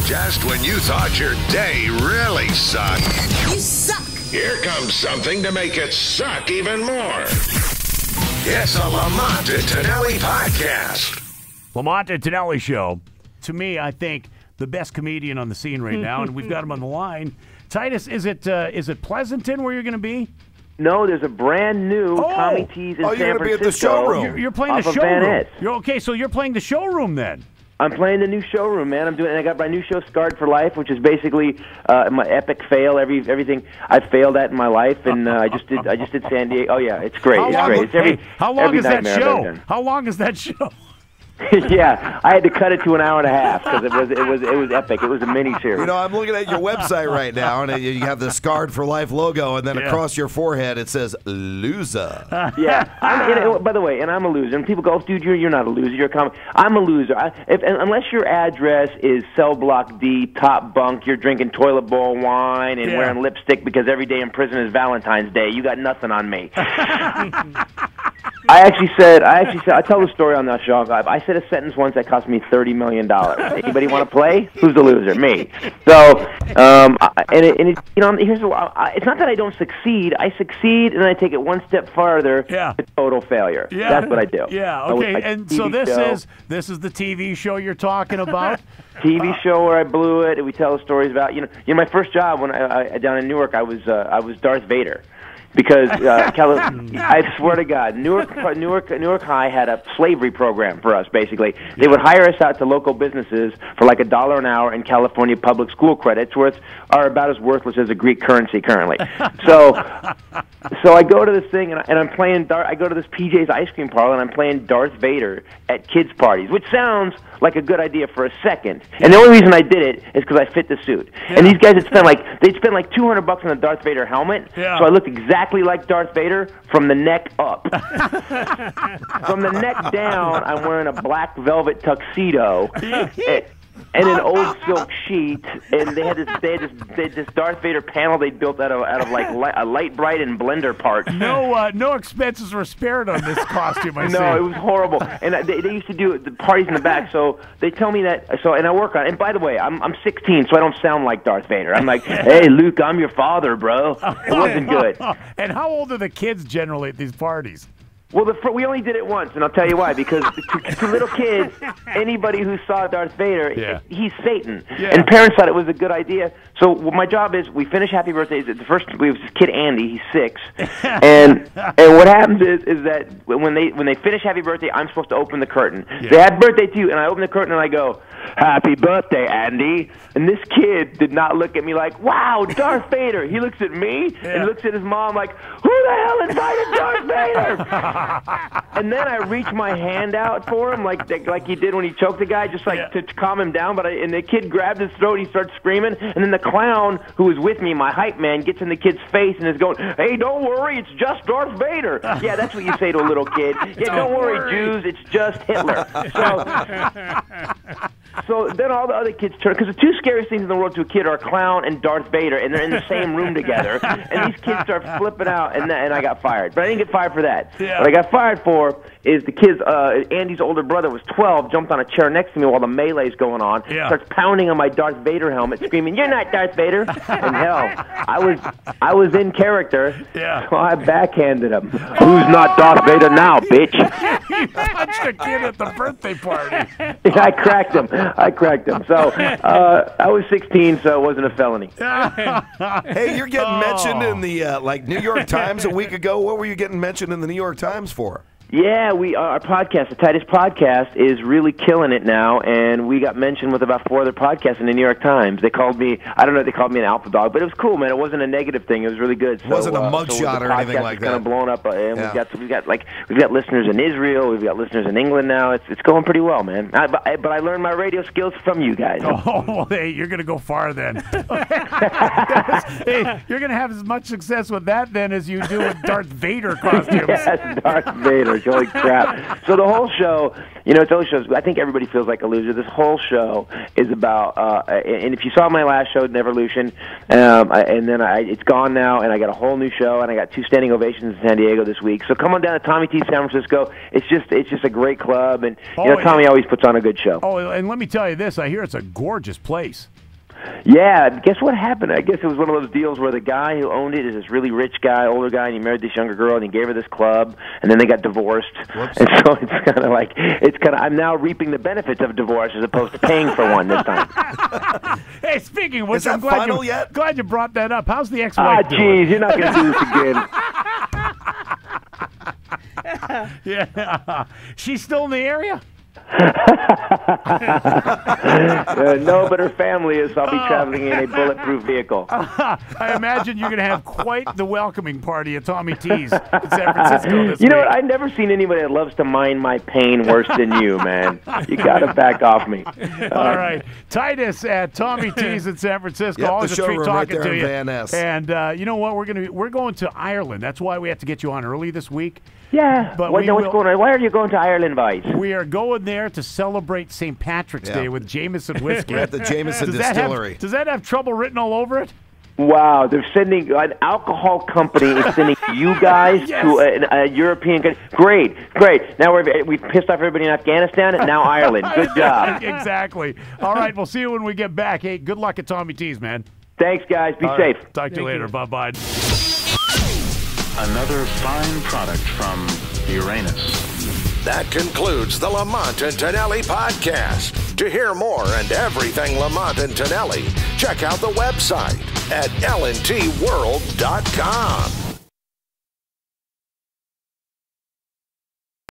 Just when you thought your day really sucked. You suck! Here comes something to make it suck even more. It's a Lamont and Tonelli podcast. Lamont and Tonelli show. To me, I think the best comedian on the scene right now, and we've got him on the line. Titus, is it Pleasanton where you're going to be? No, there's a brand new Tommy T's in San Francisco. You're going to be at the showroom. You're playing the showroom. Okay, so you're playing the showroom then. I'm playing the new showroom, man. And I got my new show, Scarred for Life, which is basically my epic fail. Everything I've failed at in my life, and I just did San Diego. Oh yeah, it's great. It's great. How long is that show? How long is that show? Yeah, I had to cut it to an hour and a half because it was epic. It was a mini series. You know, I'm looking at your website right now, and you have the Scarred for Life logo, and then across your forehead it says "loser." Yeah. By the way, and I'm a loser. And people go, "Dude, you're not a loser. You're a comic." I'm a loser. Unless your address is Cell Block D, top bunk, you're drinking toilet bowl wine and wearing lipstick because every day in prison is Valentine's Day. You got nothing on me. I tell the story on that show. I said a sentence once that cost me $30 million. Anybody want to play? Who's the loser? Me. So, here's it's not that I don't succeed. I succeed, and then I take it one step farther to total failure. Yeah. That's what I do. Yeah. Okay. And so this is the TV show you're talking about. TV show where I blew it, and we tell stories about my first job when I down in Newark. I was Darth Vader. Because I swear to God, Newark High had a slavery program for us. Basically, they would hire us out to local businesses for like $1 an hour in California public school credits, which are about as worthless as a Greek currency currently. So I go to this thing and I'm playing. I go to this PJ's ice cream parlor and I'm playing Darth Vader at kids' parties, which sounds like a good idea for a second. And the only reason I did it is because I fit the suit. Yeah. And these guys had spent like $200 on a Darth Vader helmet, so I looked exactly like Darth Vader from the neck up. From the neck down, I'm wearing a black velvet tuxedo. And an old silk sheet, and they had this Darth Vader panel they built out of like a light bright and blender part. No expenses were spared on this costume. No, it was horrible. And they used to do the parties in the back, so they tell me that. And I work on it. And by the way, I'm 16, so I don't sound like Darth Vader. I'm like, hey, Luke, I'm your father, bro. It wasn't good. And how old are the kids generally at these parties? Well, we only did it once, and I'll tell you why. Because to little kids, anybody who saw Darth Vader, he's Satan. Yeah. And parents thought it was a good idea. So my job is we finish Happy Birthdays. We have this kid, Andy. He's 6. and what happens is that when they finish Happy Birthday, I'm supposed to open the curtain. Yeah. They happy birthday to you, and I open the curtain and I go, "Happy birthday, Andy." And this kid did not look at me like, "Wow, Darth Vader." He looks at me and looks at his mom like, "Who the hell invited Darth Vader?" And then I reach my hand out for him like he did when he choked the guy, just like to calm him down. And the kid grabbed his throat, he starts screaming, and then the clown who was with me, my hype man, gets in the kid's face and is going, "Hey, don't worry, it's just Darth Vader." Yeah, that's what you say to a little kid. Yeah, don't worry, Jews, it's just Hitler. So then all the other kids turn, because the two scariest things in the world to a kid are a clown and Darth Vader, and they're in the same room together. And these kids start flipping out, and I got fired. But I didn't get fired for that. Yeah. What I got fired for is the kids, Andy's older brother was 12, jumped on a chair next to me while the melee's going on, starts pounding on my Darth Vader helmet, screaming, "You're not Darth Vader!" And hell, I was in character, so I backhanded him. "Who's not Darth Vader now, bitch?" You punched a kid at the birthday party. I cracked him. So I was 16, so it wasn't a felony. Hey, you're getting mentioned in the New York Times a week ago. What were you getting mentioned in the New York Times for? Yeah, our podcast, the Titus podcast, is really killing it now, and we got mentioned with about 4 other podcasts in the New York Times. They called me, I don't know if they called me an alpha dog, but it was cool, man. It wasn't a negative thing. It was really good. It wasn't a mugshot or anything like that. Kind of blown up, and we've got listeners in Israel, we've got listeners in England now. It's going pretty well, man. But I learned my radio skills from you guys. Oh, hey, you're gonna go far then. Hey, you're going to have as much success with that then as you do with Darth Vader costumes. Yes, Darth Vader. Holy crap. So the whole show, it's those shows, I think everybody feels like a loser. This whole show is about, and if you saw my last show, Neverlution, and then it's gone now, and I got a whole new show, and I got 2 standing ovations in San Diego this week. So come on down to Tommy T San Francisco. It's just a great club, and Tommy always puts on a good show. Oh, and let me tell you this. I hear it's a gorgeous place. Yeah, guess what happened? I guess it was one of those deals where the guy who owned it is this really rich guy, older guy, and he married this younger girl, and he gave her this club, and then they got divorced. Whoops. And so it's kind of I'm now reaping the benefits of divorce as opposed to paying for one this time. Hey, speaking of which, Is that I'm glad final you brought that up. How's the ex-wife doing? Jeez, you're not going to do this again. Yeah. She's still in the area? No, but her family is. I'll be traveling in a bulletproof vehicle. I imagine you're going to have quite the welcoming party at Tommy T's in San Francisco this You know week. what? I've never seen anybody that loves to mind my pain worse than you, man. You got to back off me. All right. Titus at Tommy T's in San Francisco. Yep, Always the a treat showroom right talking there to in you. Van Ness. And you know what? We're going to Ireland. That's why we have to get you on early this week. Yeah. But What's going on? Why are you going to Ireland, Vice? We are going there to celebrate St. Patrick's Day with Jameson whiskey. We're at the Jameson Distillery. Does that have trouble written all over it? Wow, they're sending an alcohol company is sending you guys to a European country. Great. Now we've pissed off everybody in Afghanistan, and now Ireland. Good job. Exactly. All right, we'll see you when we get back. Hey, good luck at Tommy T's, man. Thanks, guys. Be All safe. Right. Talk to you later. Bye-bye. Another fine product from Uranus. That concludes the Lamont and Tonelli podcast. To hear more and everything Lamont and Tonelli, check out the website at lntworld.com.